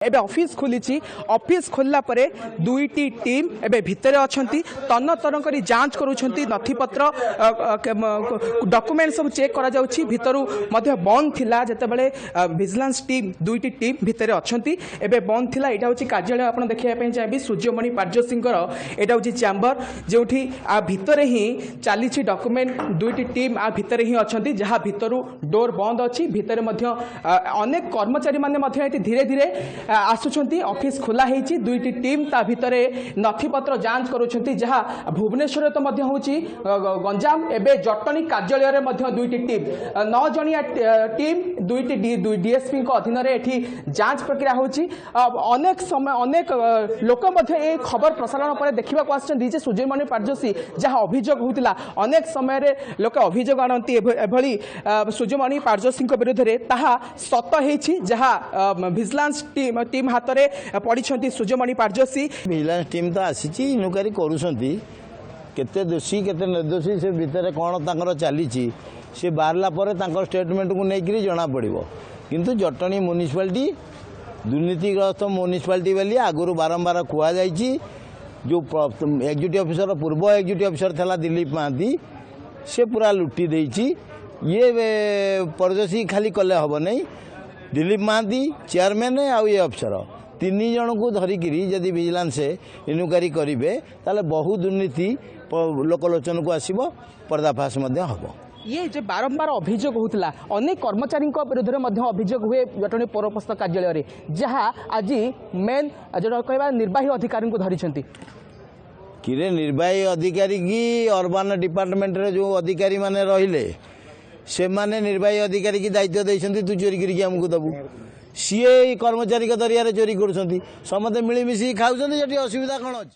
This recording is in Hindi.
एबे ऑफिस खुली ऑफिस खोलला परे दुईटी टीम एबे भितर अछंती तन्न तन्न करी जांच करूछंती नथिपत्र डॉक्यूमेंट सब चेक करा जाउछि भितरु मध्ये बंद थिला जतेबेले विजिलेंस टीम दुईटी टीम भितर अछंती एबे बंद थिला एटा होछि कार्यालय आपण देखिया पे चाहबी सूर्यमणि पार्जो सिंगर एटा होछि चैम्बर जेउठी आ भितर ही चालीछि डॉक्यूमेंट दुईटी टीम आ भितर ही अछंती जहा भितरु डोर बंद अछि भितर मध्ये अनेक कर्मचारी माने मध्ये एति धीरे धीरे आसुछंती ऑफिस खोला हेछि दुईटी टीम ता भितरे नथिपत्र जांच करूछंती जहा भुवनेश्वर तो मध्ये होछि गंजाम एबे जटनी कार्यालय रे मध्ये दुईटी टीम 9 जणिया टीम दुईटी डीएसपी को अधीन रे एठी जांच प्रक्रिया होछि अनेक समय अनेक लोक मध्ये ए खबर प्रसारण पर देखिबा को आछन जे सूर्यमणि पार्जोसी जहा अभियोग होतिला अनेक समय रे लोक अभियोग आनंती एभली सूर्यमणि पार्जोसी विरुद्ध रे ताहा सत हेछि जहा विजिलेंस टीम हाथ में पड़ी सूर्यमणि पार्जोसी विजिलेंस टीम तो आसी इनक्वारी करुँच केते दोषी केते निर्दोषी से भितर कौन तांकर चली सी बाहरला पर स्टेटमेंट को लेकर जना पड़ो किंतु जटनी म्युनिसिपालिटी दुर्नीतिग्रस्त म्युनिसिपालिटी बोली आगुरी बारंबार कहुई जो एग्जीक्यूटिव ऑफिसर पूर्व एग्जीक्यूटिव ऑफिसर था दिलीप महांती से पूरा लुटी देछि ये परजोशी खाली कले हम नहीं दिलीप महांती चेयरमैन आउ ये अफसर तीन जन को धरिकी जदि विजिलेंस इनक्वारी करेंगे ताले बहु दुर्नीति लोकलोचन को आसब पर्दाफाश हम ये जो बारंबार अभियोग होता अनेक कर्मचारी विरुद्ध में अभियोग हुए जटनी पौरपोषण कार्यालय रे जहाँ आज मेन जो कह निर्वाही अधिकारी को धरी किरे निर्वाही अधिकारी की अर्बन डिपार्टमेंट रे जो अधिकारी माने रहिले से माने निर्वाही अधिकारी की दायित्व देइछंती तू चोरी करिक हमको दबु सीए कर्मचारी के दरिया रे चोरी करूछंती समते मिली मिसी खाउछंती जेटी असुविधा कोन अछि।